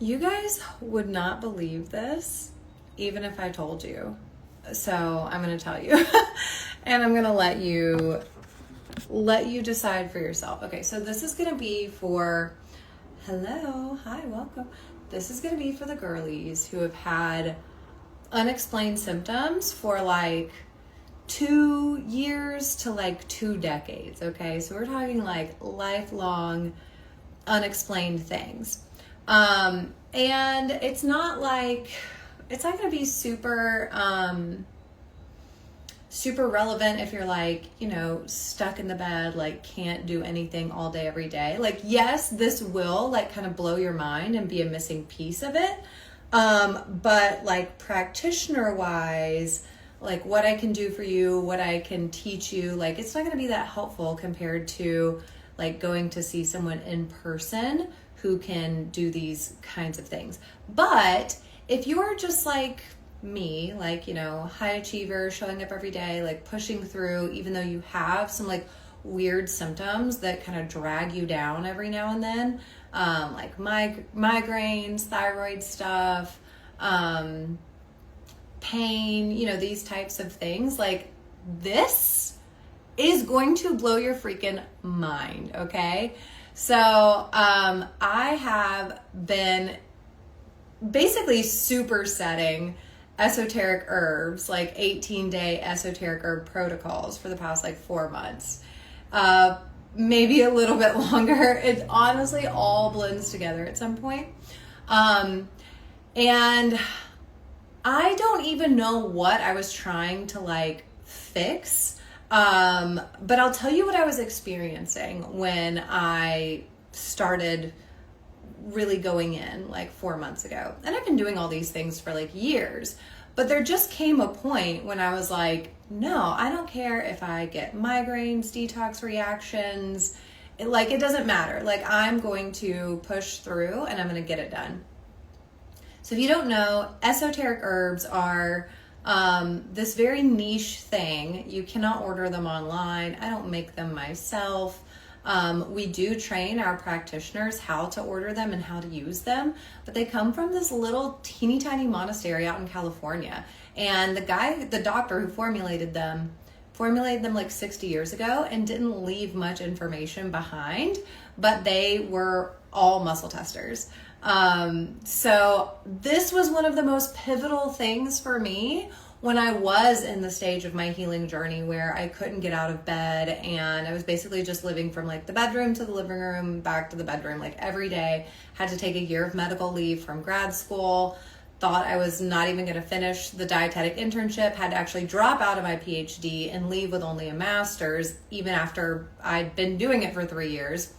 You guys would not believe this, even if I told you. So I'm going to tell you, and I'm going to let you decide for yourself. Okay, so this is going to be for, hello, hi, welcome. This is going to be for the girlies who have had unexplained symptoms for like 2 years to like 2 decades. Okay, so we're talking like lifelong unexplained things. And it's not going to be super relevant if you're like, stuck in the bed, like can't do anything all day, every day. Like, yes, this will like kind of blow your mind and be a missing piece of it. But like practitioner wise, like what I can do for you, what I can teach you, like it's not going to be that helpful compared to like going to see someone in person who can do these kinds of things. But if you're just like me, like, high achiever, showing up every day, like pushing through, even though you have some like weird symptoms that kind of drag you down every now and then, like migraines, thyroid stuff, pain, these types of things, like this is going to blow your freaking mind, okay? So I have been basically supersetting esoteric herbs, like 18-day esoteric herb protocols for the past like 4 months, maybe a little bit longer. It honestly all blends together at some point. And I don't even know what I was trying to like fix. But I'll tell you what I was experiencing when I started really going in like 4 months ago. And I've been doing all these things for like years, but there just came a point when I was like, no, I don't care if I get migraines, detox reactions. It doesn't matter. Like I'm going to push through and I'm going to get it done. So if you don't know, esoteric herbs are this very niche thing. You cannot order them online. I don't make them myself. We do train our practitioners how to order them and how to use them, but they come from this little teeny tiny monastery out in California. And the doctor who formulated them like 60 years ago and didn't leave much information behind, but they were all muscle testers. So this was one of the most pivotal things for me when I was in the stage of my healing journey where I couldn't get out of bed and I was basically just living from like the bedroom to the living room, back to the bedroom, like every day. Had to take a year of medical leave from grad school, thought I was not even going to finish the dietetic internship, had to actually drop out of my PhD and leave with only a master's, even after I'd been doing it for 3 years.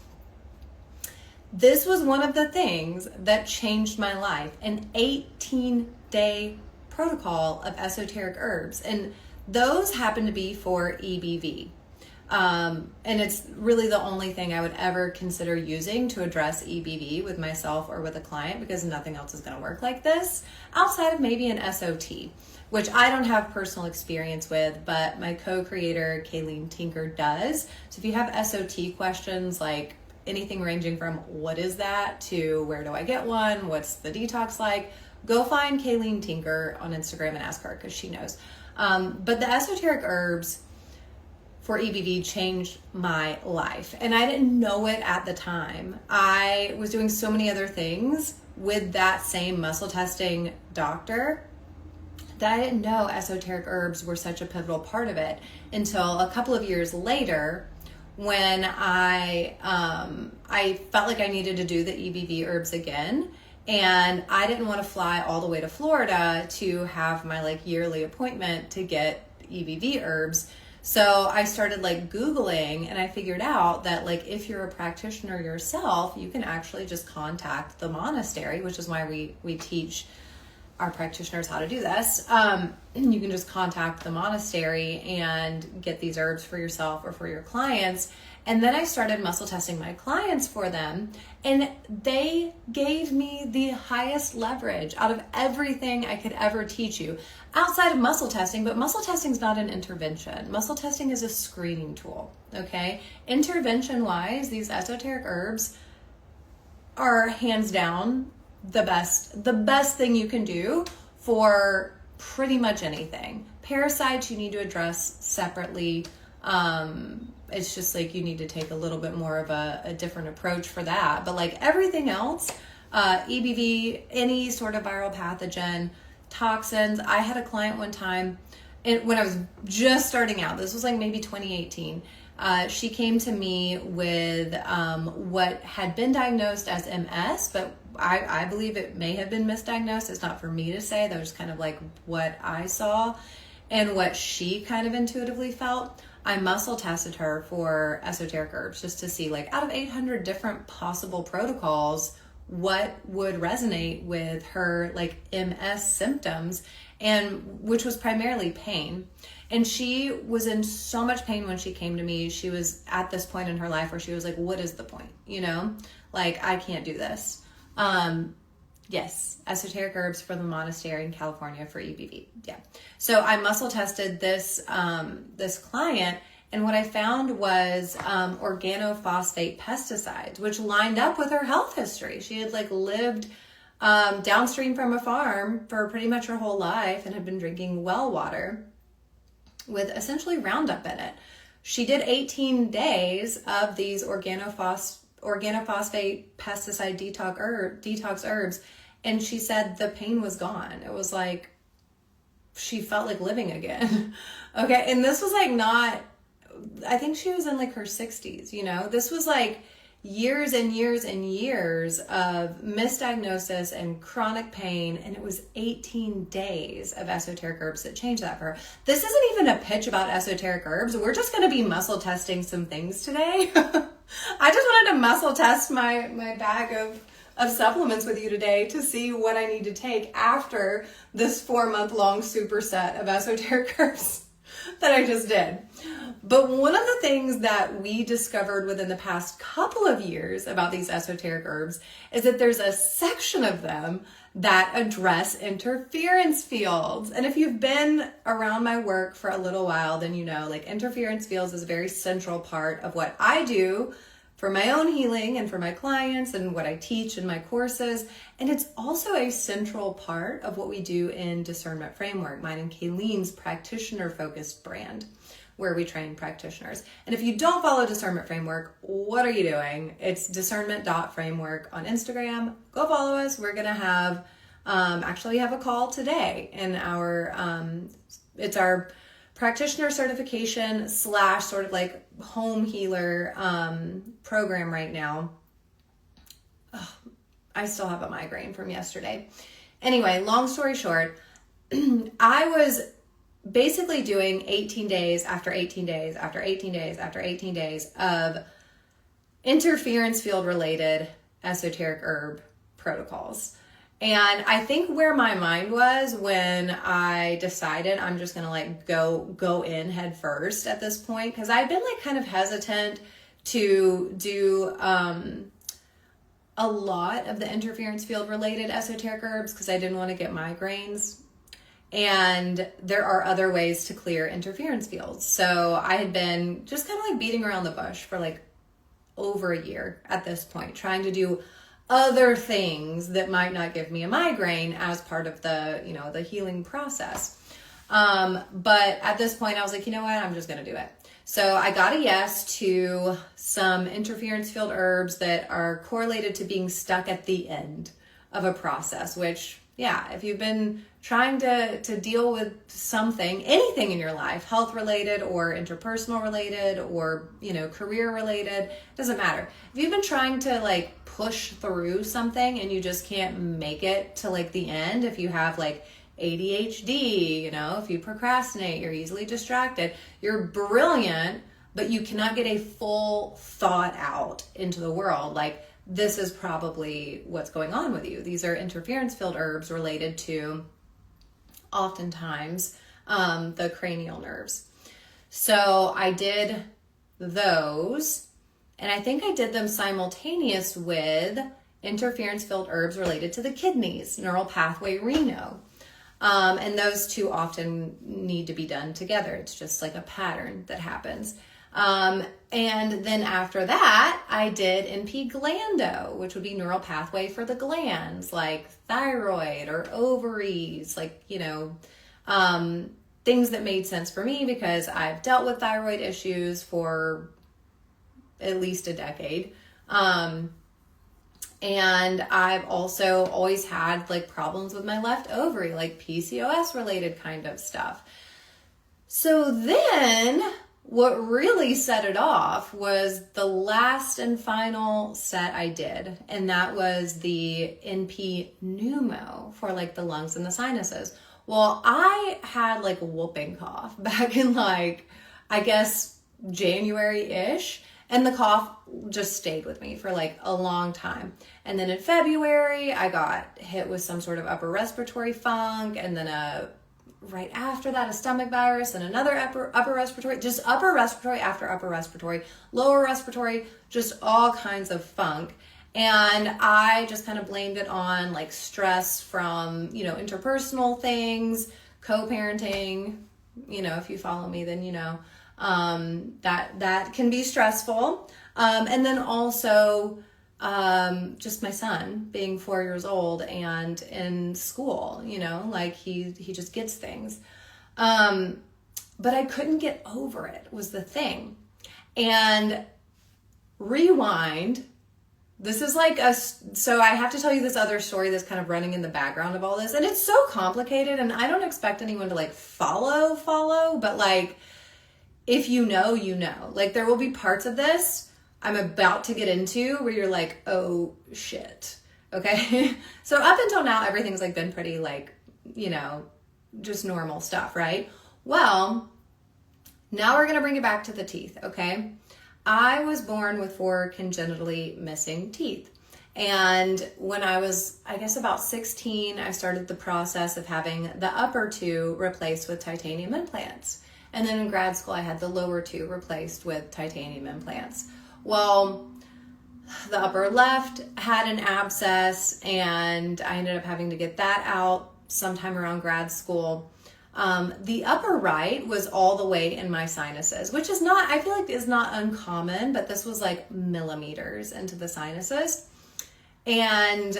This was one of the things that changed my life, an 18-day protocol of esoteric herbs. And those happen to be for EBV. And it's really the only thing I would ever consider using to address EBV with myself or with a client, because nothing else is going to work like this outside of maybe an SOT, which I don't have personal experience with, but my co-creator, Kayleen Tinker, does. So if you have SOT questions, like anything ranging from what is that to where do I get one, what's the detox like, go find Kayleen Tinker on Instagram and ask her, because she knows. But the esoteric herbs for EBV changed my life, and I didn't know it at the time. I was doing so many other things with that same muscle testing doctor that I didn't know esoteric herbs were such a pivotal part of it until a couple of years later, when I felt like I needed to do the EBV herbs again. And I didn't want to fly all the way to Florida to have my like yearly appointment to get EBV herbs. So I started like Googling, and I figured out that like if you're a practitioner yourself, you can actually just contact the monastery, which is why we teach our practitioners how to do this. You can just contact the monastery and get these herbs for yourself or for your clients. And then I started muscle testing my clients for them, and they gave me the highest leverage out of everything I could ever teach you outside of muscle testing. But muscle testing is not an intervention. Muscle testing is a screening tool, okay? Intervention wise, these esoteric herbs are hands down the best thing you can do for pretty much anything. Parasites you need to address separately. It's just like you need to take a little bit more of a different approach for that. But like everything else, EBV, any sort of viral pathogen, toxins. I had a client one time, and when I was just starting out, this was like maybe 2018, she came to me with what had been diagnosed as MS, but I believe it may have been misdiagnosed. It's not for me to say. That was kind of like what I saw and what she kind of intuitively felt. I muscle tested her for esoteric herbs just to see, like, out of 800 different possible protocols, what would resonate with her like MS symptoms, and which was primarily pain. And she was in so much pain when she came to me. She was at this point in her life where she was like, what is the point? You know, like, I can't do this. Yes, esoteric herbs for the monastery in California for EBV. Yeah. So I muscle tested this client, and what I found was organophosphate pesticides, which lined up with her health history. She had like lived downstream from a farm for pretty much her whole life and had been drinking well water with essentially Roundup in it. She did 18 days of these organophosphate pesticide detox herbs, and she said the pain was gone. It was like she felt like living again. Okay, and this was like not, I think she was in like her 60s, you know? This was like years and years and years of misdiagnosis and chronic pain, and it was 18 days of esoteric herbs that changed that for her. This isn't even a pitch about esoteric herbs. We're just going to be muscle testing some things today. I just wanted to muscle test my bag of supplements with you today to see what I need to take after this 4-month-long superset of esoteric herbs that I just did. But one of the things that we discovered within the past couple of years about these esoteric herbs is that there's a section of them that address interference fields. And if you've been around my work for a little while, then you know, like, interference fields is a very central part of what I do for my own healing and for my clients and what I teach in my courses. And it's also a central part of what we do in Discernment Framework, mine and Kayleen's practitioner-focused brand, where we train practitioners. And if you don't follow Discernment Framework, what are you doing? It's discernment.framework on Instagram. Go follow us. We're going to have, actually have a call today in our, it's our practitioner certification / sort of like home healer program right now. Ugh, I still have a migraine from yesterday. Anyway, long story short, I was basically doing 18 days after 18 days after 18 days after 18 days of interference field related esoteric herb protocols. And I think where my mind was when I decided I'm just gonna like go in head first at this point, because I've been like kind of hesitant to do a lot of the interference field related esoteric herbs because I didn't want to get migraines. And there are other ways to clear interference fields. So I had been just kind of like beating around the bush for like over a year at this point, trying to do other things that might not give me a migraine as part of the, you know, the healing process. But at this point I was like, you know what, I'm just going to do it. So I got a yes to some interference field herbs that are correlated to being stuck at the end of a process, which, yeah, if you've been trying to deal with something, anything in your life, health related or interpersonal related or, you know, career related, doesn't matter. If you've been trying to like push through something and you just can't make it to like the end, if you have like ADHD, you know, if you procrastinate, you're easily distracted, you're brilliant, but you cannot get a full thought out into the world, like, this is probably what's going on with you. These are interference field herbs related to oftentimes the cranial nerves. So I did those, and I think I did them simultaneous with interference field herbs related to the kidneys, neural pathway reno. And those two often need to be done together. It's just like a pattern that happens. And then after that, I did NP glando, which would be neural pathway for the glands, like thyroid or ovaries, like, things that made sense for me because I've dealt with thyroid issues for at least a decade. And I've also always had like problems with my left ovary, like PCOS related kind of stuff. So then what really set it off was the last and final set I did. And that was the NP pneumo for like the lungs and the sinuses. Well, I had like a whooping cough back in like, I guess January-ish. And the cough just stayed with me for like a long time. And then in February, I got hit with some sort of upper respiratory funk. And then right after that, a stomach virus and another upper respiratory, just upper respiratory after upper respiratory, lower respiratory, just all kinds of funk. And I just kind of blamed it on like stress from, interpersonal things, co-parenting, if you follow me, then that can be stressful. And then also just my son being 4 years old and in school, like he just gets things. But I couldn't get over it was the thing. And rewind. This is like so I have to tell you this other story that's kind of running in the background of all this. And it's so complicated and I don't expect anyone to like follow, but like, if you know, like there will be parts of this I'm about to get into where you're like, oh shit. Okay. So up until now, everything's like been pretty like, just normal stuff, right? Well, now we're going to bring it back to the teeth. Okay. I was born with 4 congenitally missing teeth. And when I was, I guess about 16, I started the process of having the upper 2 replaced with titanium implants. And then in grad school, I had the lower 2 replaced with titanium implants. Well, the upper left had an abscess and I ended up having to get that out sometime around grad school. The upper right was all the way in my sinuses, which is not, I feel like is not uncommon, but this was like millimeters into the sinuses. And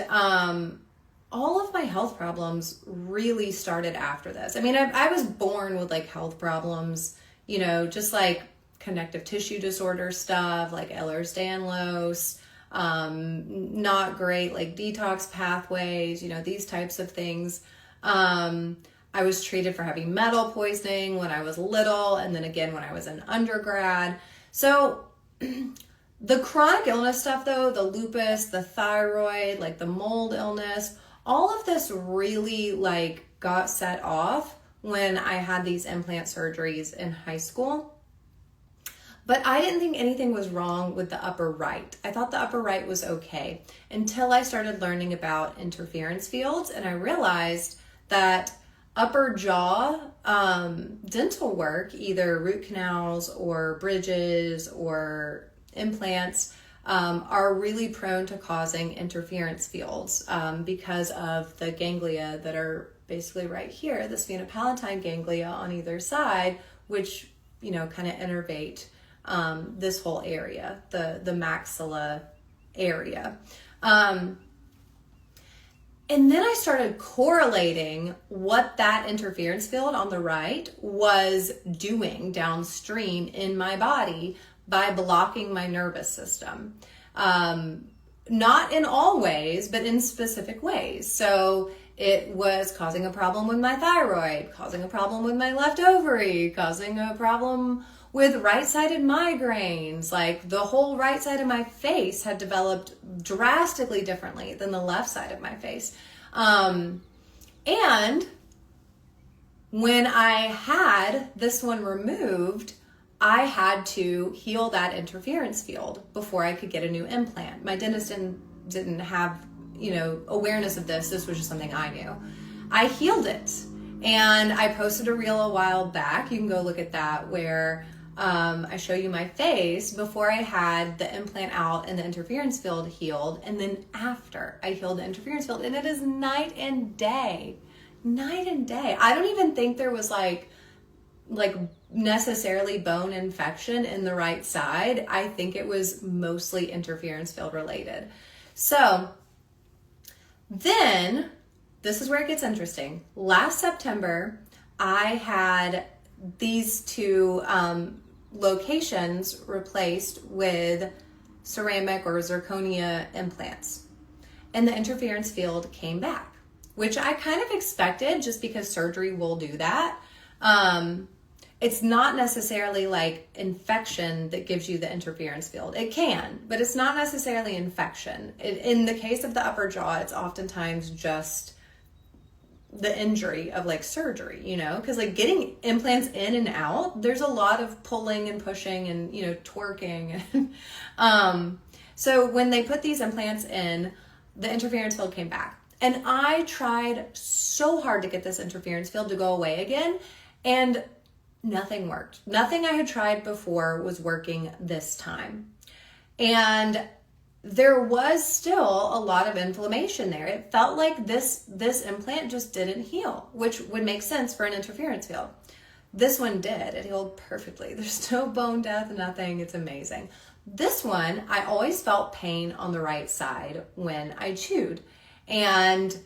all of my health problems really started after this. I mean, I was born with like health problems, just like connective tissue disorder stuff, like Ehlers-Danlos, not great, like detox pathways, these types of things. I was treated for heavy metal poisoning when I was little, and then again when I was in undergrad. So the chronic illness stuff though, the lupus, the thyroid, like the mold illness, all of this really like got set off when I had these implant surgeries in high school. But I didn't think anything was wrong with the upper right. I thought the upper right was okay until I started learning about interference fields, and I realized that upper jaw dental work, either root canals or bridges or implants, are really prone to causing interference fields because of the ganglia that are basically right here, the sphenopalatine ganglia on either side, which, kind of innervate this whole area, the maxilla area. And then I started correlating what that interference field on the right was doing downstream in my body by blocking my nervous system. Not in all ways, but in specific ways. So it was causing a problem with my thyroid, causing a problem with my left ovary, causing a problem with right-sided migraines. Like the whole right side of my face had developed drastically differently than the left side of my face. And when I had this one removed, I had to heal that interference field before I could get a new implant. My dentist didn't have, awareness of this. This was just something I knew. I healed it. And I posted a reel a while back. You can go look at that where I show you my face before I had the implant out and the interference field healed, and then after I healed the interference field, and it is night and day. I don't even think there was like like necessarily bone infection in the right side. I think it was mostly interference field related. So then this is where it gets interesting. Last September, I had these two locations replaced with ceramic or zirconia implants. And the interference field came back, which I kind of expected just because surgery will do that. It's not necessarily like infection that gives you the interference field. It can, but it's not necessarily infection. In the case of the upper jaw, it's oftentimes just the injury of like surgery, you know, because like getting implants in and out, there's a lot of pulling and pushing and, you know, twerking. So when they put these implants in, the interference field came back. And I tried so hard to get this interference field to go away again, and nothing worked. Nothing I had tried before was working this time. And there was still a lot of inflammation there. It felt like this implant just didn't heal, which would make sense for an interference field. This one did. It healed perfectly. There's no bone death, nothing. It's amazing. This one, I always felt pain on the right side when I chewed, and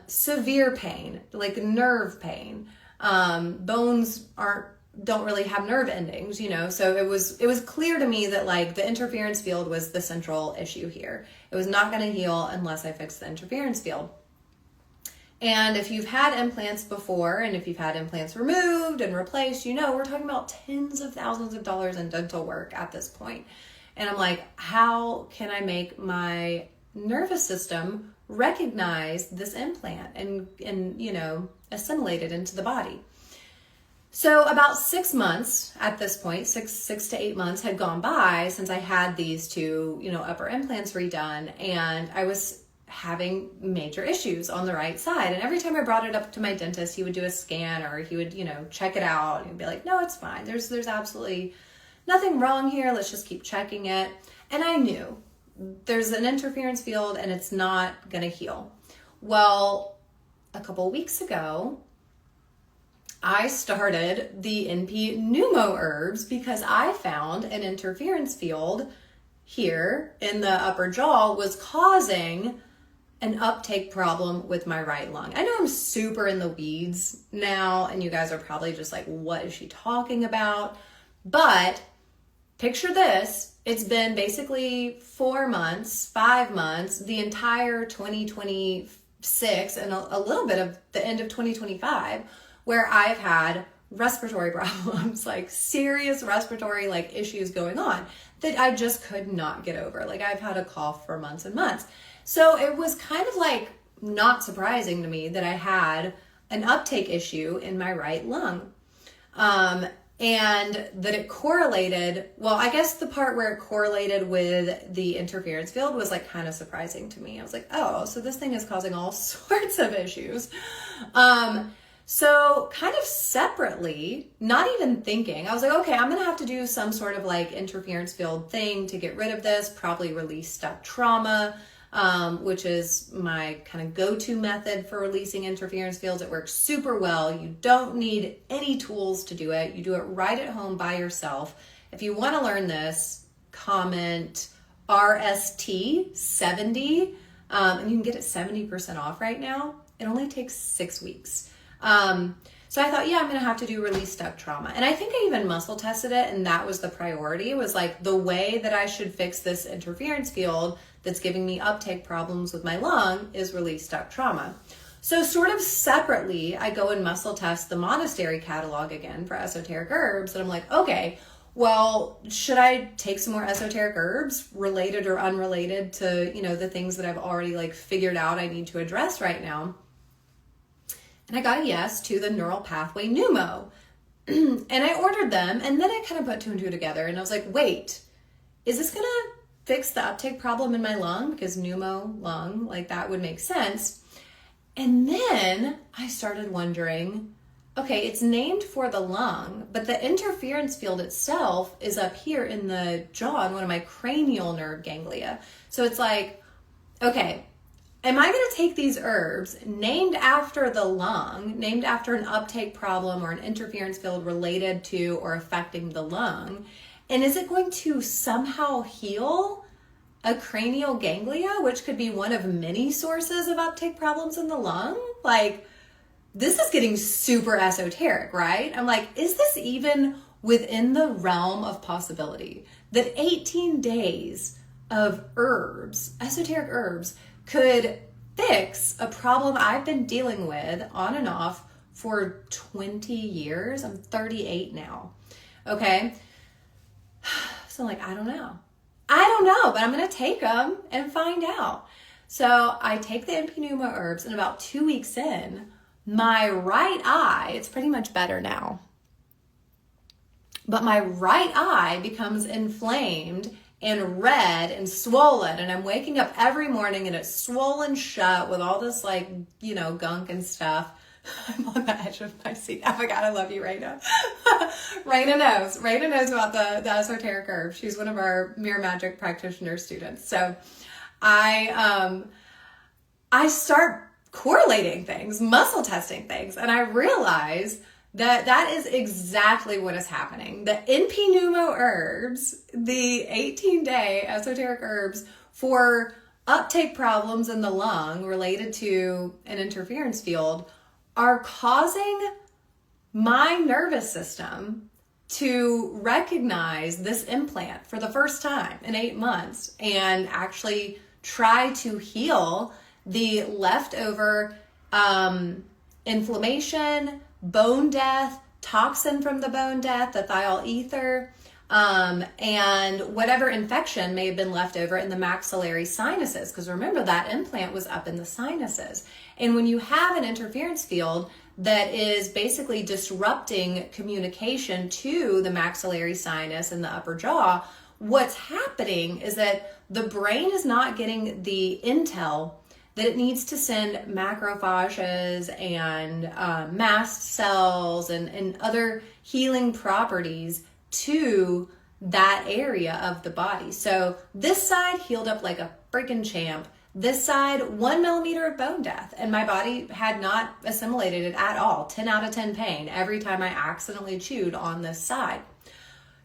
severe pain, like nerve pain. Bones don't really have nerve endings, you know, so it was clear to me that like the interference field was the central issue here. It was not going to heal unless I fixed the interference field. And if you've had implants before, and if you've had implants removed and replaced, you know, we're talking about tens of thousands of dollars in dental work at this point. And I'm like, how can I make my nervous system recognize this implant and you know, assimilate it into the body? So about 6 months at this point, six to 8 months had gone by since I had these two, you know, upper implants redone, and I was having major issues on the right side. And every time I brought it up to my dentist, he would do a scan, or he would, you know, check it out, and he'd be like, no, it's fine. There's absolutely nothing wrong here. Let's just keep checking it. And I knew there's an interference field and it's not going to heal. Well, a couple weeks ago, I started the NP Pneumo herbs because I found an interference field here in the upper jaw was causing an uptake problem with my right lung. I know I'm super in the weeds now, and you guys are probably just like, what is she talking about? But picture this. It's been basically 4 months, 5 months, the entire 2026 and a little bit of the end of 2025, where I've had respiratory problems, like serious respiratory like issues going on that I just could not get over. Like I've had a cough for months and months. So it was kind of like not surprising to me that I had an uptake issue in my right lung. And that it correlated, well, I guess the part where it correlated with the interference field was like kind of surprising to me. I was like, oh, so this thing is causing all sorts of issues. So kind of separately, not even thinking, I was like, okay, I'm going to have to do some sort of like interference field thing to get rid of this, probably release stuck trauma, which is my kind of go-to method for releasing interference fields. It works super well. You don't need any tools to do it. You do it right at home by yourself. If you want to learn this, comment RST70, and you can get it 70% off right now. It only takes 6 weeks. So I thought, yeah, I'm going to have to do release stuck trauma. And I think I even muscle tested it, and that was the priority. It was like the way that I should fix this interference field that's giving me uptake problems with my lung is release stuck trauma. So sort of separately, I go and muscle test the monastery catalog again for esoteric herbs. And I'm like, okay, well, should I take some more esoteric herbs related or unrelated to, you know, the things that I've already like figured out I need to address right now? And I got a yes to the neural pathway Pneumo. And I ordered them, and then I kind of put 2 and 2 together, and I was like, wait, is this gonna fix the uptake problem in my lung? Because Pneumo lung, like that would make sense. And then I started wondering, okay, it's named for the lung, but the interference field itself is up here in the jaw in one of my cranial nerve ganglia. So it's like, okay, am I going to take these herbs named after the lung, named after an uptake problem or an interference field related to or affecting the lung, and is it going to somehow heal a cranial ganglia, which could be one of many sources of uptake problems in the lung? Like, this is getting super esoteric, right? I'm like, is this even within the realm of possibility that 18 days of herbs, esoteric herbs, could fix a problem I've been dealing with on and off for 20 years? I'm 38 now. Okay. So like, I don't know, but I'm going to take them and find out. So I take the Impinuma herbs, and about 2 weeks in, my right eye, it's pretty much better now, but my right eye becomes inflamed and red and swollen, and I'm waking up every morning and it's swollen shut with all this like, gunk and stuff. I'm on the edge of my seat. Oh my God, I love you, Raina. Raina knows about the esoteric herb. She's one of our Mirror Magic practitioner students. So I start correlating things, muscle testing things, and I realize that is exactly what is happening. The Impinuma herbs, the 18-day esoteric herbs for uptake problems in the lung related to an interference field, are causing my nervous system to recognize this implant for the first time in 8 months and actually try to heal the leftover inflammation, bone death, toxin from the bone death, the thiol ether, and whatever infection may have been left over in the maxillary sinuses. Because remember, that implant was up in the sinuses. And when you have an interference field that is basically disrupting communication to the maxillary sinus and the upper jaw, what's happening is that the brain is not getting the intel that it needs to send macrophages and mast cells and other healing properties to that area of the body. So this side healed up like a freaking champ. This side, 1 millimeter of bone death, and my body had not assimilated it at all. 10 out of 10 pain every time I accidentally chewed on this side.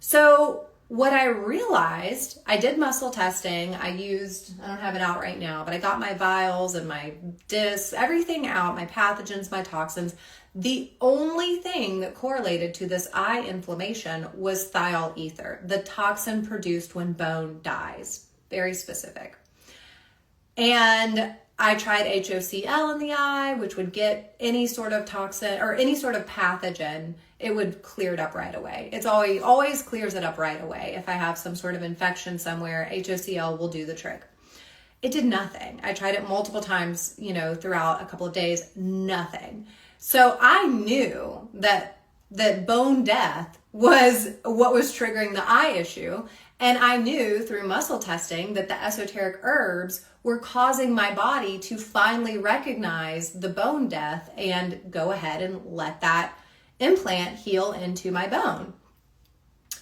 So what I realized, I did muscle testing. I don't have it out right now, but I got my vials and my discs, everything out, my pathogens, my toxins. The only thing that correlated to this eye inflammation was thiol ether, the toxin produced when bone dies. Very specific. And I tried HOCl in the eye, which would get any sort of toxin or any sort of pathogen. It would clear it up right away. It's always clears it up right away. If I have some sort of infection somewhere, HOCl will do the trick. It did nothing. I tried it multiple times, throughout a couple of days, nothing. So I knew that bone death was what was triggering the eye issue. And I knew through muscle testing that the esoteric herbs were causing my body to finally recognize the bone death and go ahead and let that implant heal into my bone.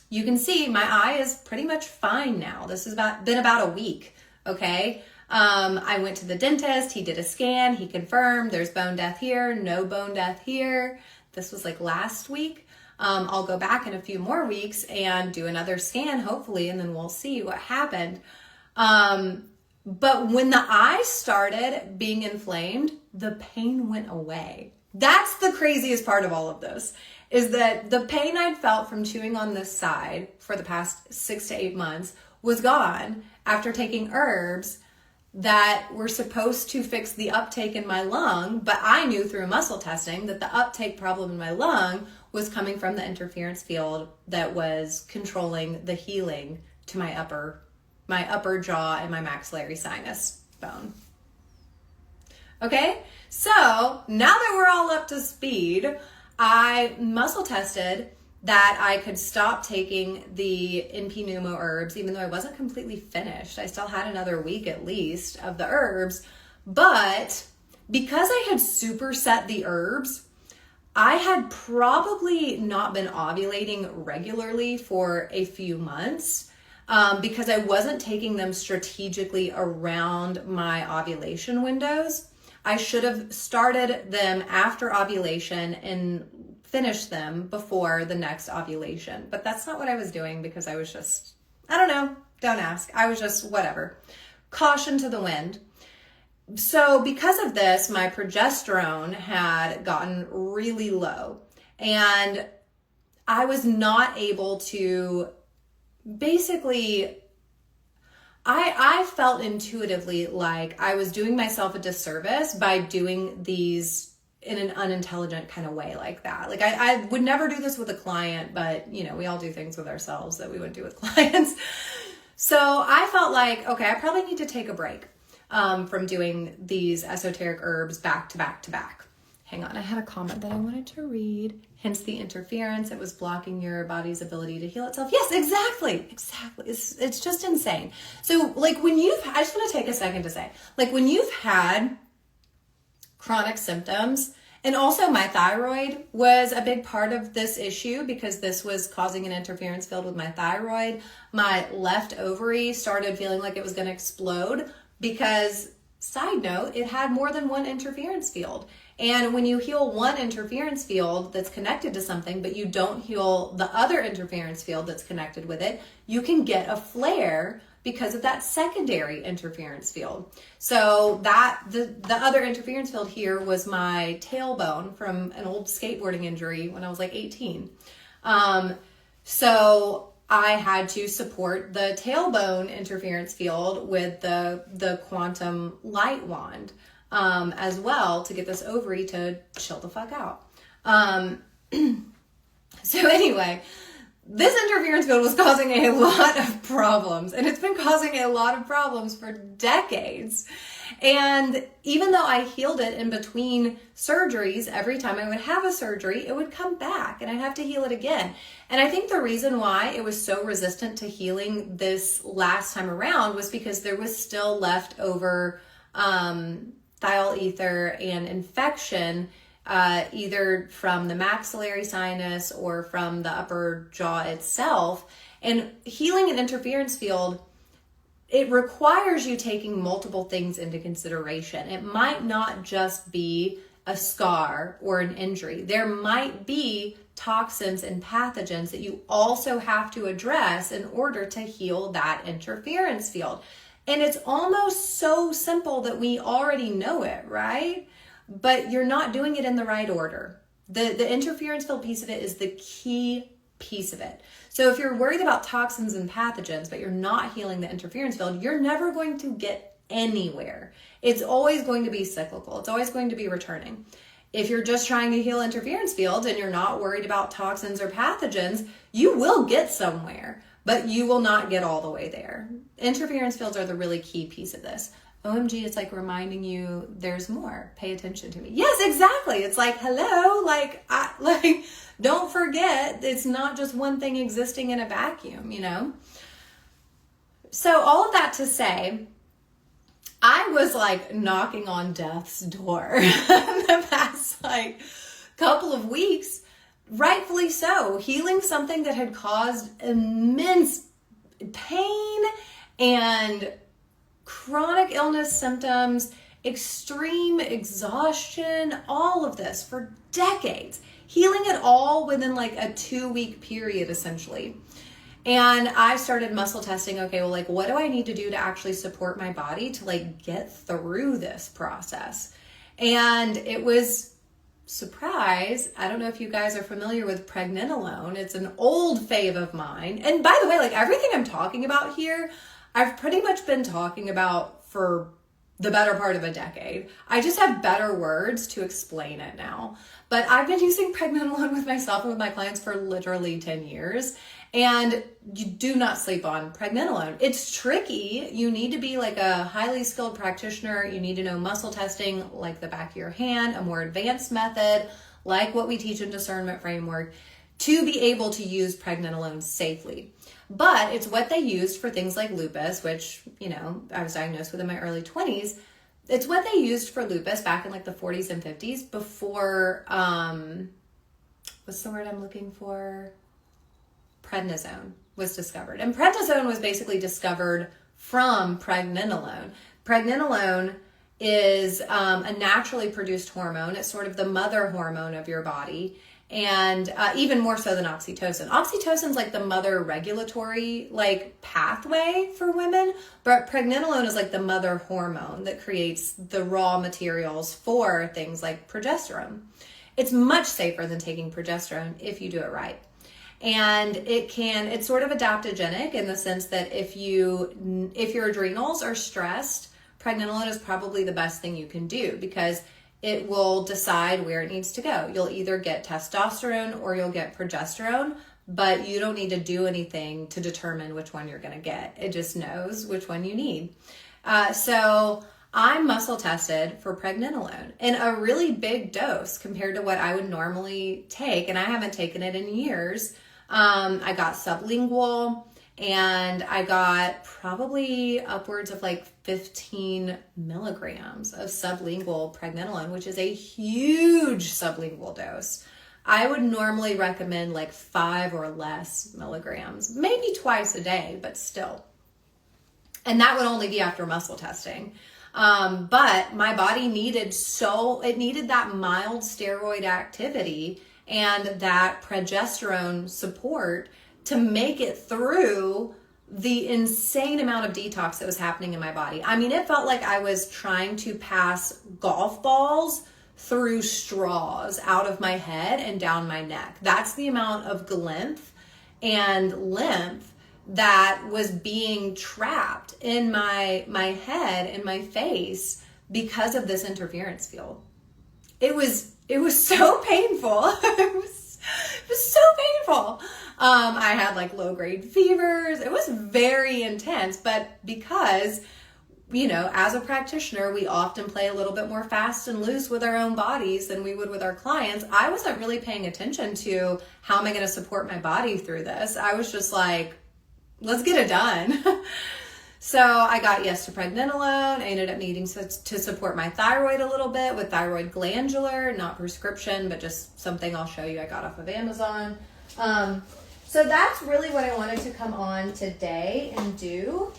You can see my eye is pretty much fine now. This has been about a week, okay? I went to the dentist. He did a scan. He confirmed there's bone death here, no bone death here. This was like last week. I'll go back in a few more weeks and do another scan, hopefully, and then we'll see what happened. But when the eye started being inflamed, the pain went away. That's the craziest part of all of this, is that the pain I'd felt from chewing on this side for the past 6 to 8 months was gone after taking herbs that were supposed to fix the uptake in my lung, but I knew through muscle testing that the uptake problem in my lung was coming from the interference field that was controlling the healing to my upper jaw and my maxillary sinus bone. Okay, so now that we're all up to speed, I muscle tested that I could stop taking the Impinuma herbs, even though I wasn't completely finished. I still had another week at least of the herbs, but because I had superset the herbs, I had probably not been ovulating regularly for a few months. because I wasn't taking them strategically around my ovulation windows. I should have started them after ovulation and finished them before the next ovulation. But that's not what I was doing because I was just, I don't know, don't ask. I was just whatever. Caution to the wind. So because of this, my progesterone had gotten really low, and I was not able to basically, I felt intuitively like I was doing myself a disservice by doing these in an unintelligent kind of way like that. Like I would never do this with a client, but you know, we all do things with ourselves that we wouldn't do with clients. So I felt like, okay, I probably need to take a break from doing these esoteric herbs back to back to back. Hang on, I had a comment that I wanted to read. Hence the interference. It was blocking your body's ability to heal itself. Yes, exactly. It's just insane. So like I just want to take a second to say, like when you've had chronic symptoms, and also my thyroid was a big part of this issue because this was causing an interference field with my thyroid. My left ovary started feeling like it was going to explode because, side note, it had more than one interference field. And when you heal one interference field that's connected to something, but you don't heal the other interference field that's connected with it, you can get a flare because of that secondary interference field. So that the other interference field here was my tailbone from an old skateboarding injury when I was like 18. So I had to support the tailbone interference field with the quantum light wand as well to get this ovary to chill the fuck out. So anyway, this interference field was causing a lot of problems, and it's been causing a lot of problems for decades. And even though I healed it in between surgeries, every time I would have a surgery, it would come back and I'd have to heal it again. And I think the reason why it was so resistant to healing this last time around was because there was still leftover thiol ether and infection, either from the maxillary sinus or from the upper jaw itself. And healing an interference field, it requires you taking multiple things into consideration. It might not just be a scar or an injury. There might be toxins and pathogens that you also have to address in order to heal that interference field. And it's almost so simple that we already know it, right? But you're not doing it in the right order. The interference field piece of it is the key piece of it. So if you're worried about toxins and pathogens, but you're not healing the interference field, you're never going to get anywhere. It's always going to be cyclical. It's always going to be returning. If you're just trying to heal interference fields and you're not worried about toxins or pathogens, you will get somewhere, but you will not get all the way there. Interference fields are the really key piece of this. OMG, it's like reminding you there's more. Pay attention to me. Yes, exactly. It's like, hello, don't forget, it's not just one thing existing in a vacuum, you know? So all of that to say, I was like knocking on death's door the past couple of weeks, rightfully so, healing something that had caused immense pain and chronic illness symptoms, extreme exhaustion, all of this for decades, healing it all within like a 2-week period essentially. And I started muscle testing. Okay, well, like, what do I need to do to actually support my body to like get through this process? And it was, surprise, I don't know if you guys are familiar with pregnenolone. It's an old fave of mine. And by the way, like everything I'm talking about here, I've pretty much been talking about for the better part of a decade. I just have better words to explain it now. But I've been using pregnenolone with myself and with my clients for literally 10 years. And you do not sleep on pregnenolone. It's tricky. You need to be like a highly skilled practitioner. You need to know muscle testing like the back of your hand, a more advanced method like what we teach in Discernment Framework to be able to use pregnenolone safely. But it's what they used for things like lupus, which, you know, I was diagnosed with in my early 20s. It's what they used for lupus back in like the 40s and 50s before, what's the word I'm looking for? Prednisone. was discovered. And prednisone was basically discovered from pregnenolone. Pregnenolone is a naturally produced hormone. It's sort of the mother hormone of your body, and even more so than oxytocin. Oxytocin is like the mother regulatory like pathway for women, but pregnenolone is like the mother hormone that creates the raw materials for things like progesterone. It's much safer than taking progesterone if you do it right. And it's sort of adaptogenic in the sense that if your adrenals are stressed, pregnenolone is probably the best thing you can do because it will decide where it needs to go. You'll either get testosterone or you'll get progesterone, but you don't need to do anything to determine which one you're going to get. It just knows which one you need. So I muscle tested for pregnenolone in a really big dose compared to what I would normally take, and I haven't taken it in years. I got sublingual, and I got probably upwards of like 15 milligrams of sublingual pregnenolone, which is a huge sublingual dose. I would normally recommend like 5 or less milligrams, maybe twice a day, but still. And that would only be after muscle testing. But my body needed that mild steroid activity and that progesterone support to make it through the insane amount of detox that was happening in my body. I mean, it felt like I was trying to pass golf balls through straws out of my head and down my neck. That's the amount of glymph and lymph that was being trapped in my head and my face because of this interference field. It was so painful. It was so painful. I had like low grade fevers. It was very intense, but because, as a practitioner, we often play a little bit more fast and loose with our own bodies than we would with our clients. I wasn't really paying attention to how am I going to support my body through this. I was just like, let's get it done. So I got yes to pregnenolone. I ended up needing to support my thyroid a little bit with thyroid glandular, not prescription, but just something I'll show you I got off of Amazon. So that's really what I wanted to come on today and do.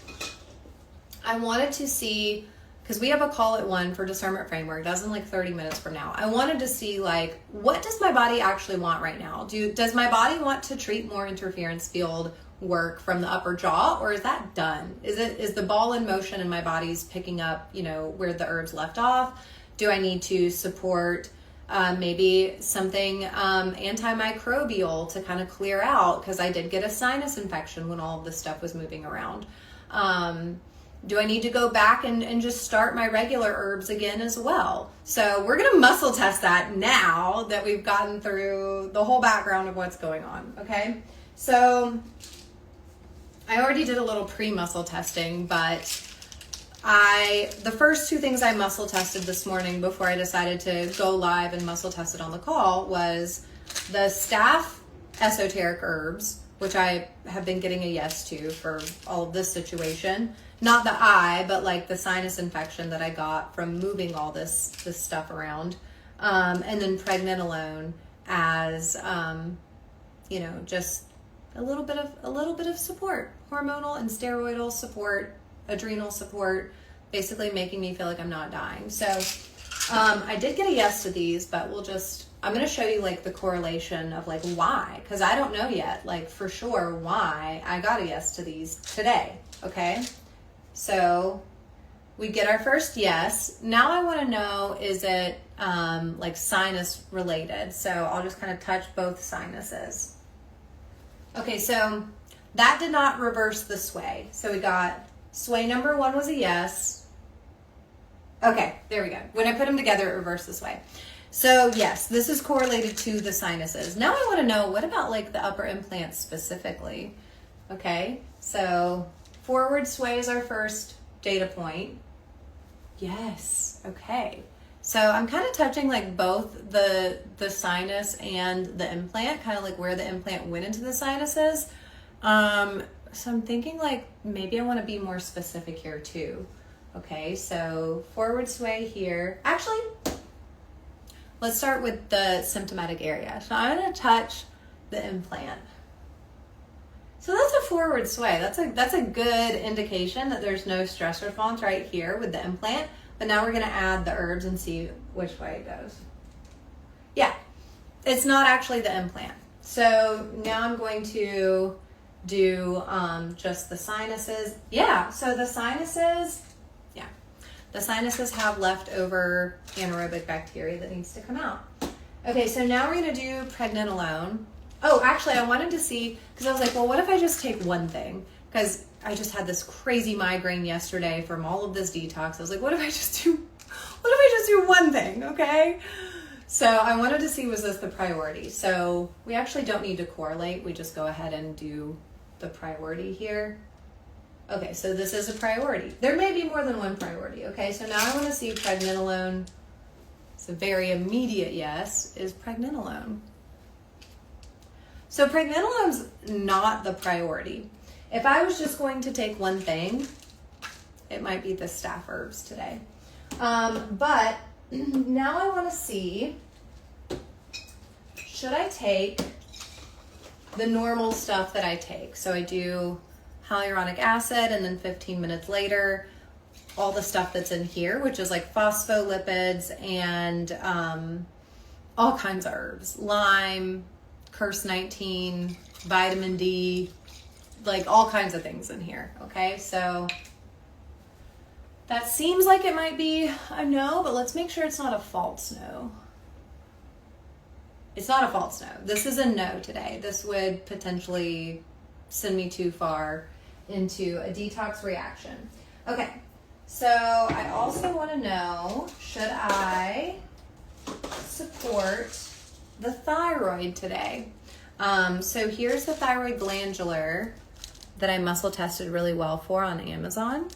I wanted to see, because we have a call at 1 for discernment framework. That's in like 30 minutes from now. I wanted to see like, what does my body actually want right now? Does my body want to treat more interference field work from the upper jaw, or is that done? Is the ball in motion and my body's picking up, where the herbs left off? Do I need to support maybe something antimicrobial to kind of clear out, because I did get a sinus infection when all of this stuff was moving around? Do I need to go back and just start my regular herbs again as well? So we're going to muscle test that now that we've gotten through the whole background of what's going on. Okay. So I already did a little pre-muscle testing, but the first 2 things I muscle tested this morning before I decided to go live and muscle test it on the call was the staff esoteric herbs, which I have been getting a yes to for all of this situation. Not the eye, but like the sinus infection that I got from moving all this stuff around. And then pregnenolone as, just a little bit of support, hormonal and steroidal support, adrenal support, basically making me feel like I'm not dying. So I did get a yes to these, but I'm going to show you like the correlation of like why, because I don't know yet, like for sure why I got a yes to these today. Okay. So we get our first yes. Now I want to know, is it like sinus related? So I'll just kind of touch both sinuses. Okay, so that did not reverse the sway. So we got sway number 1 was a yes. Okay, there we go. When I put them together, it reversed the sway. So yes, this is correlated to the sinuses. Now I want to know, what about like the upper implants specifically? Okay, so forward sway is our first data point. Yes, okay. So I'm kind of touching like both the sinus and the implant, kind of like where the implant went into the sinuses. So I'm thinking like maybe I want to be more specific here too. Okay, so forward sway here. Actually, let's start with the symptomatic area. So I'm going to touch the implant. So that's a forward sway. That's a good indication that there's no stress response right here with the implant. But now we're going to add the herbs and see which way it goes. Yeah, it's not actually the implant. So now I'm going to do just the sinuses. Yeah, so the sinuses have leftover anaerobic bacteria that needs to come out. Okay, so now we're going to do pregnenolone. Oh, actually, I wanted to see, because I was like, well, what if I just take one thing? Because I just had this crazy migraine yesterday from all of this detox. I was like, what if I just do one thing, okay? So I wanted to see, was this the priority? So we actually don't need to correlate. We just go ahead and do the priority here. Okay, so this is a priority. There may be more than one priority, okay? So now I want to see pregnenolone. It's a very immediate yes, is pregnenolone. So pregnenolone's not the priority. If I was just going to take one thing, it might be the staph herbs today. But now I want to see, should I take the normal stuff that I take? So I do hyaluronic acid, and then 15 minutes later, all the stuff that's in here, which is like phospholipids and all kinds of herbs, lime, Curse-19, vitamin D, like all kinds of things in here. Okay, so that seems like it might be a no, but let's make sure it's not a false no. It's not a false no. This is a no today. This would potentially send me too far into a detox reaction. Okay, so I also want to know, should I support the thyroid today? So here's the thyroid glandular that I muscle tested really well for on Amazon.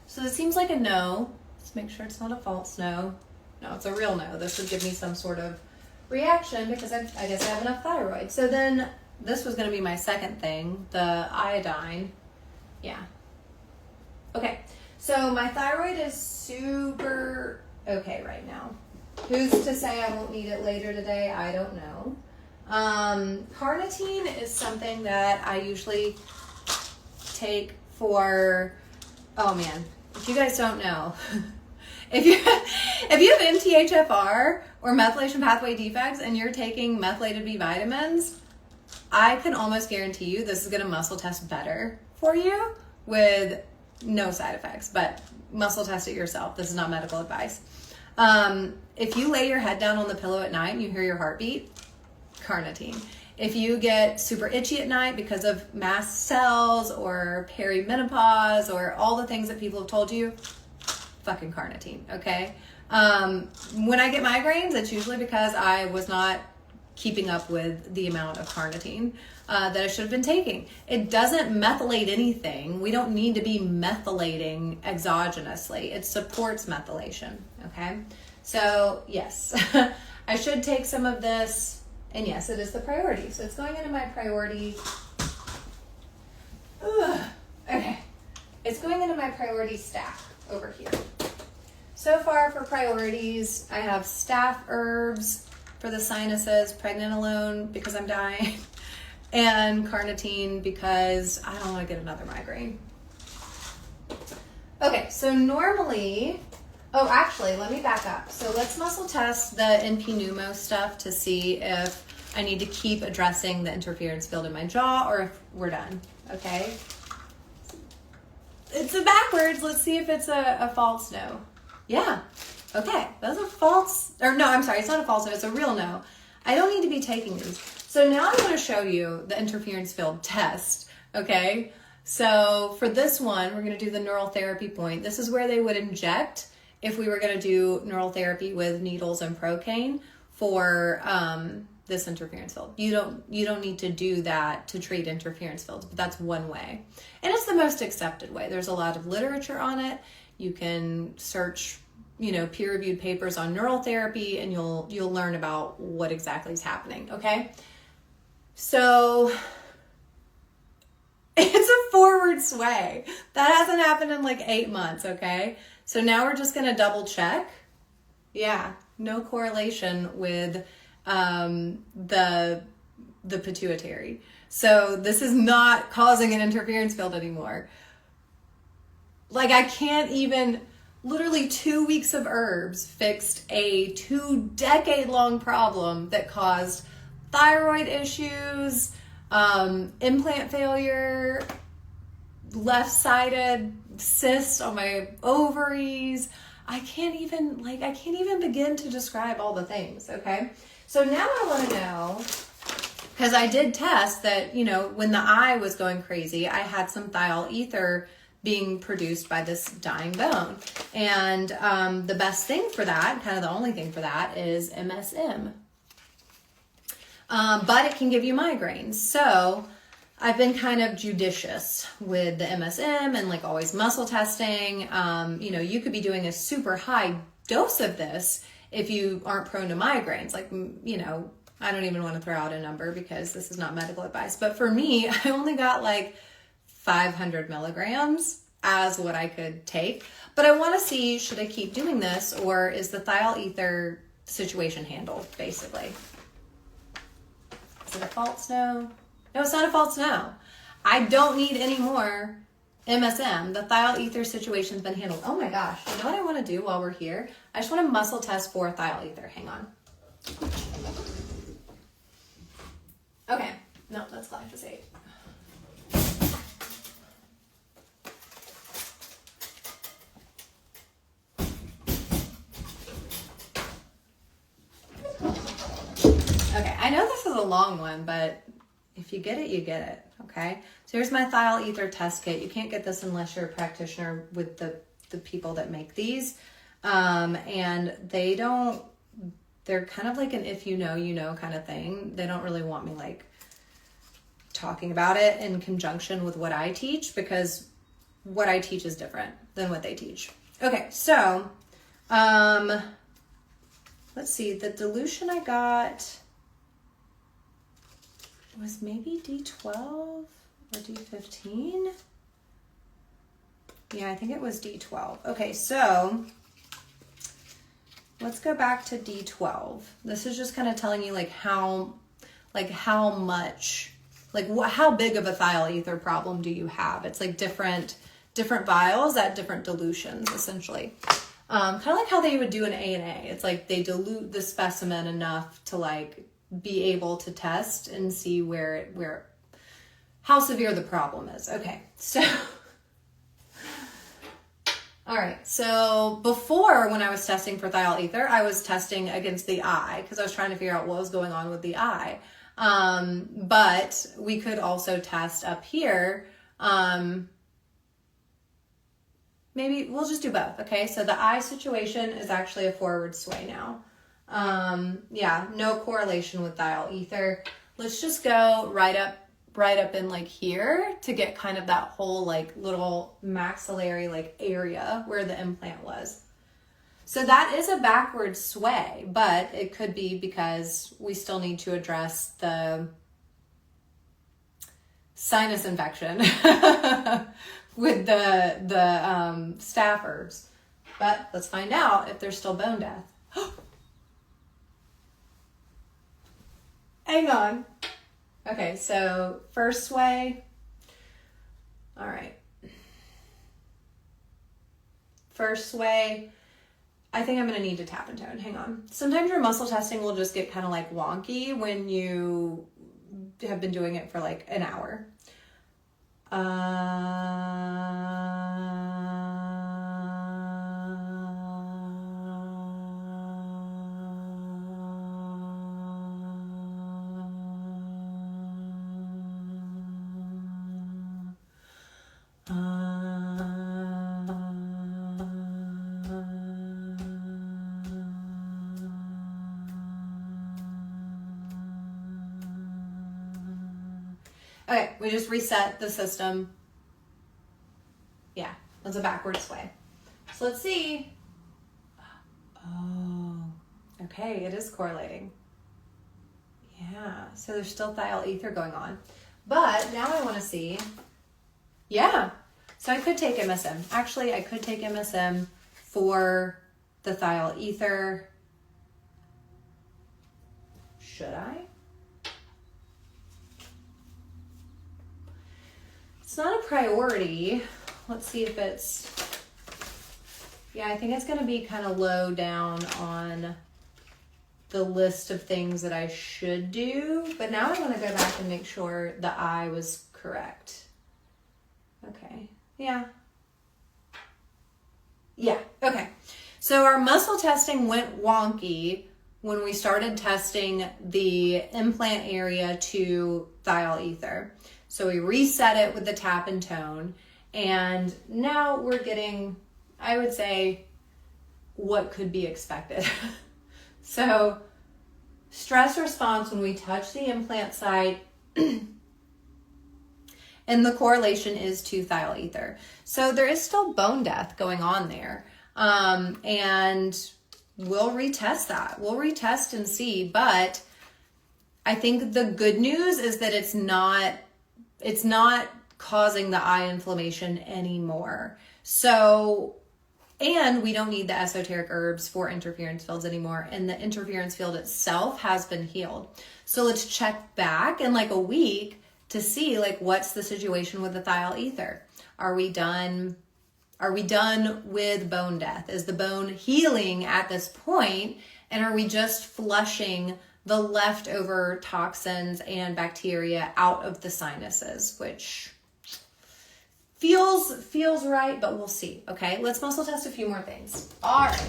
So this seems like a no. Let's make sure it's not a false no. No, it's a real no. This would give me some sort of reaction because I guess I have enough thyroid. So then this was going to be my second thing, the iodine. Yeah. Okay, so my thyroid is super okay right now. Who's to say I won't need it later today? I don't know. Carnitine is something that I usually take for, oh man, if you guys don't know, if you have MTHFR or methylation pathway defects and you're taking methylated B vitamins, I can almost guarantee you this is going to muscle test better for you with no side effects, but muscle test it yourself. This is not medical advice. If you lay your head down on the pillow at night and you hear your heartbeat, carnitine. If you get super itchy at night because of mast cells or perimenopause or all the things that people have told you, fucking carnitine, okay? When I get migraines, it's usually because I was not keeping up with the amount of carnitine that I should have been taking. It doesn't methylate anything. We don't need to be methylating exogenously. It supports methylation, okay? So yes, I should take some of this, and yes, it is the priority. So it's going into my priority. Okay, it's going into my priority stack over here. So far for priorities, I have staph herbs for the sinuses, pregnenolone because I'm dying, and carnitine because I don't want to get another migraine. Okay, so normally, oh, actually, let me back up. So let's muscle test the NP pneumo stuff to see if I need to keep addressing the interference field in my jaw or if we're done, okay? It's a backwards. Let's see if it's a false no. Yeah, okay, that's a false, or no, I'm sorry, it's not a false no, it's a real no. I don't need to be taking these. So now I'm gonna show you the interference field test, okay? So for this one, we're gonna do the neural therapy point. This is where they would inject if we were gonna do neural therapy with needles and procaine for this interference field. You don't need to do that to treat interference fields, but that's one way. And it's the most accepted way. There's a lot of literature on it. You can search, peer-reviewed papers on neural therapy and you'll learn about what exactly is happening, okay? So it's a forward sway. That hasn't happened in like 8 months, okay? So now we're just gonna double check. Yeah, no correlation with the the pituitary. So this is not causing an interference field anymore. Like I can't even, literally 2 weeks of herbs fixed a 2-decade-long problem that caused thyroid issues, implant failure, left-sided cysts on my ovaries. I can't even begin to describe all the things, okay? So now I want to know, because I did test that, you know, when the eye was going crazy, I had some thiol ether being produced by this dying bone. And the best thing for that, kind of the only thing for that, is MSM. But it can give you migraines. So I've been kind of judicious with the MSM and like always muscle testing. You know, you could be doing a super high dose of this if you aren't prone to migraines. Like, you know, I don't even want to throw out a number because this is not medical advice. But for me, I only got like 500 milligrams as what I could take. But I want to see, should I keep doing this, or is the thiol ether situation handled, basically? Is it a false no? No, it's not a false no. I don't need any more MSM. The thiol ether situation's been handled. Oh my gosh, you know what I want to do while we're here? I just want to muscle test for thiol ether. Hang on. Okay, no, that's glyphosate. Okay, I know this is a long one, but if you get it, you get it, okay? So here's my thiol ether test kit. You can't get this unless you're a practitioner with the people that make these. And they're kind of like an if you know, you know kind of thing. They don't really want me like talking about it in conjunction with what I teach, because what I teach is different than what they teach. Okay, so let's see, the dilution I got was maybe D12 or D15. Yeah, I think it was D12. Okay, so let's go back to D12. This is just kind of telling you like how much, like how big of a thiol ether problem do you have? It's like different vials at different dilutions, essentially. Kind of like how they would do an A&A. It's like they dilute the specimen enough to like be able to test and see how severe the problem is. Okay, so all right, so before, when I was testing for thiol ether, I was testing against the eye because I was trying to figure out what was going on with the eye. But we could also test up here. Maybe we'll just do both. Okay, so the eye situation is actually a forward sway now. Yeah, no correlation with thiol ether. Let's just go right up in like here to get kind of that whole like little maxillary like area where the implant was. So that is a backward sway, but it could be because we still need to address the sinus infection with the staph herbs. But let's find out if there's still bone death. Hang on. Okay, so first sway. All right. First sway. I think I'm going to need to tap and tone. Hang on. Sometimes your muscle testing will just get kind of like wonky when you have been doing it for like an hour. Okay, we just reset the system. Yeah, that's a backward sway. So let's see. Oh, okay, it is correlating. Yeah, so there's still thiol ether going on. But now I want to see. Yeah, so I could take MSM. Actually, I could take MSM for the thiol ether. Should I? It's not a priority. Let's see if it's, yeah, I think it's going to be kind of low down on the list of things that I should do. But now I want to go back and make sure the eye was correct. Okay. Yeah. Yeah. Okay. So our muscle testing went wonky when we started testing the implant area to thiol ether. So we reset it with the tap and tone, and now we're getting, I would say, what could be expected. So stress response when we touch the implant site, and the correlation is to thiol ether. So there is still bone death going on there. And we'll retest that. We'll retest and see. But I think the good news is that it's not causing the eye inflammation anymore. So, and we don't need the esoteric herbs for interference fields anymore. And the interference field itself has been healed. So let's check back in like a week to see like what's the situation with the thiol ether. Are we done with bone death? Is the bone healing at this point? And are we just flushing the leftover toxins and bacteria out of the sinuses, which feels right, but we'll see. Okay, let's muscle test a few more things. All right.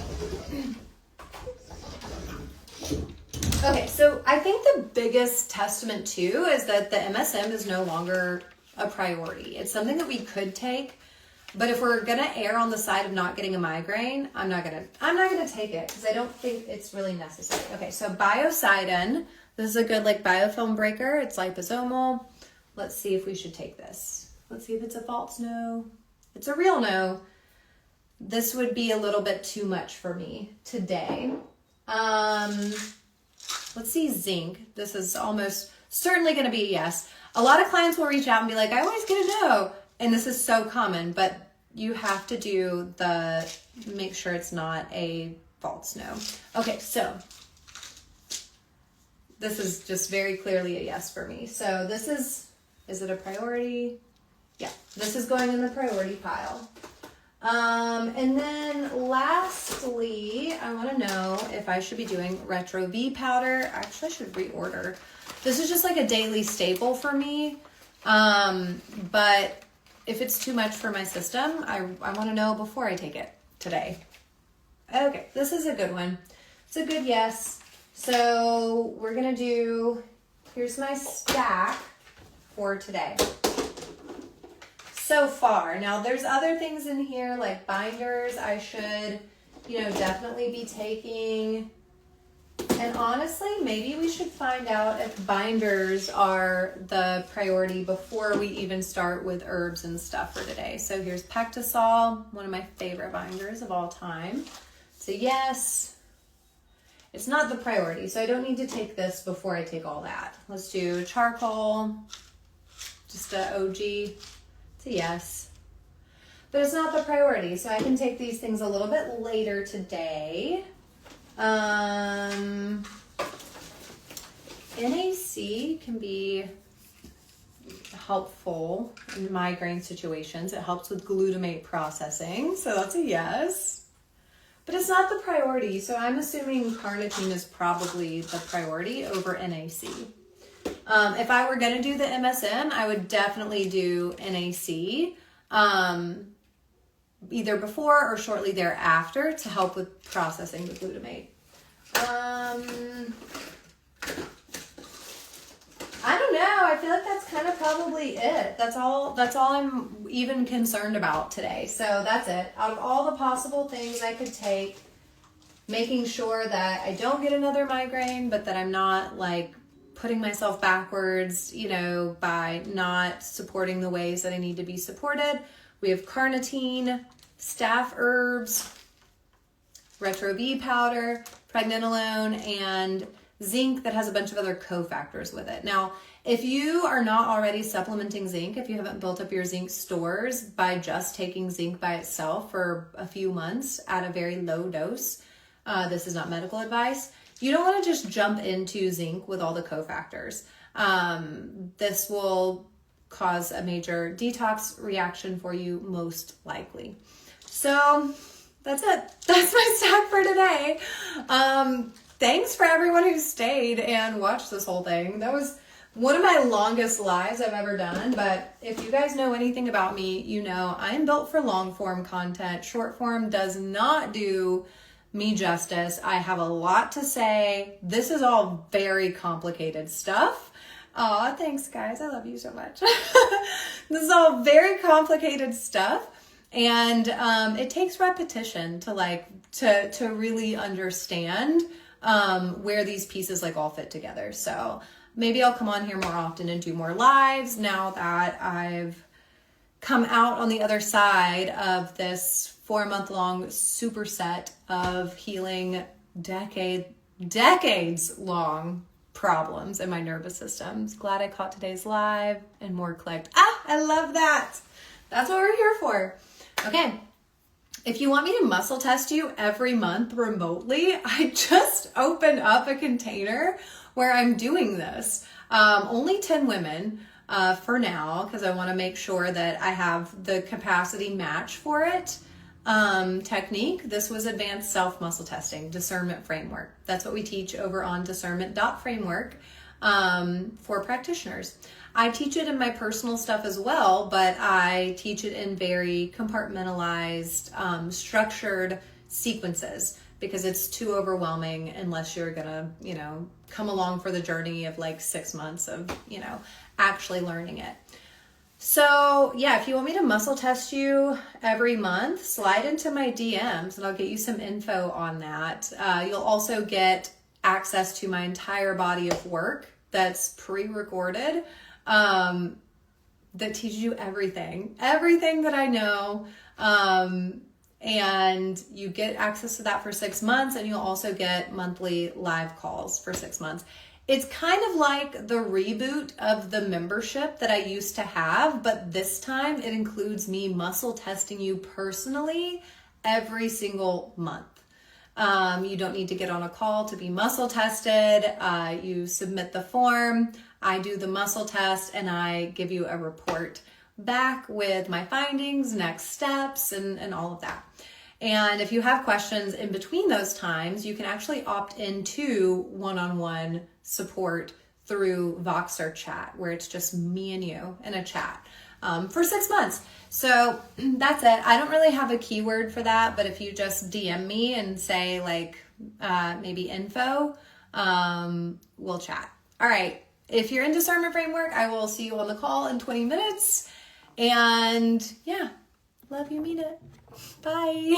Okay, so I think the biggest testament too is that the MSM is no longer a priority. It's something that we could take, but if we're gonna err on the side of not getting a migraine, I'm not gonna take it because I don't think it's really necessary. Okay, so biocidin, this is a good like biofilm breaker. It's liposomal. Let's see if we should take this. Let's see if it's a false no. It's a real no. This would be a little bit too much for me today. Let's see zinc. This is almost certainly going to be a yes. A lot of clients will reach out and be like, I always get a no. And this is so common, but you have to do make sure it's not a false no. Okay, so this is just very clearly a yes for me. So this is it a priority? Yeah, this is going in the priority pile. And then lastly, I want to know if I should be doing Retro V powder. Actually, I should reorder. This is just like a daily staple for me. But if it's too much for my system, I want to know before I take it today. Okay, this is a good one. It's a good yes. So we're going to do, here's my stack for today. So far. Now there's other things in here like binders I should, definitely be taking. And honestly, maybe we should find out if binders are the priority before we even start with herbs and stuff for today. So here's Pectisol, one of my favorite binders of all time. So yes, it's not the priority. So I don't need to take this before I take all that. Let's do charcoal, just a OG. Yes, but it's not the priority, so I can take these things a little bit later today. NAC can be helpful in migraine situations. It helps with glutamate processing, so that's a yes. But it's not the priority, so I'm assuming carnitine is probably the priority over NAC. If I were going to do the MSM, I would definitely do NAC, either before or shortly thereafter to help with processing the glutamate. I don't know. I feel like that's kind of probably it. That's all I'm even concerned about today. So that's it. Out of all the possible things I could take, making sure that I don't get another migraine, but that I'm not like putting myself backwards, by not supporting the ways that I need to be supported. We have carnitine, staph herbs, Retro V powder, pregnenolone, and zinc that has a bunch of other cofactors with it. Now, if you are not already supplementing zinc, if you haven't built up your zinc stores by just taking zinc by itself for a few months at a very low dose, this is not medical advice. You don't want to just jump into zinc with all the cofactors. This will cause a major detox reaction for you, most likely. So that's it. That's my stack for today. Thanks for everyone who stayed and watched this whole thing. That was one of my longest lives I've ever done, but if you guys know anything about me, you know I'm built for long form content. Short form does not do me justice. I have a lot to say. This is all very complicated stuff. Aw, thanks guys. I love you so much. This is all very complicated stuff. And it takes repetition to really understand where these pieces like all fit together. So maybe I'll come on here more often and do more lives now that I've come out on the other side of this 4-month-long superset of healing decades long problems in my nervous systems. Glad I caught today's live and more clicked. I love that. That's what we're here for. Okay. If you want me to muscle test you every month remotely, I just opened up a container where I'm doing this. Only 10 women for now, because I want to make sure that I have the capacity match for it. Technique. This was advanced self muscle testing, discernment framework. That's what we teach over on discernment.framework for practitioners. I teach it in my personal stuff as well, but I teach it in very compartmentalized, structured sequences because it's too overwhelming unless you're gonna, come along for the journey of like 6 months of, actually learning it. So yeah, if you want me to muscle test you every month, slide into my DMs and I'll get you some info on that. You'll also get access to my entire body of work that's pre-recorded, that teaches you everything that I know. And you get access to that for 6 months, and you'll also get monthly live calls for 6 months. It's kind of like the reboot of the membership that I used to have, but this time it includes me muscle testing you personally every single month. You don't need to get on a call to be muscle tested. You submit the form, I do the muscle test, and I give you a report back with my findings, next steps, and all of that. And if you have questions in between those times, you can actually opt into one-on-one support through Voxer chat, where it's just me and you in a chat for 6 months. So that's it. I don't really have a keyword for that, but if you just DM me and say maybe info, we'll chat. All right. If you're in discernment framework, I will see you on the call in 20 minutes. And yeah, love you, mean it. Bye.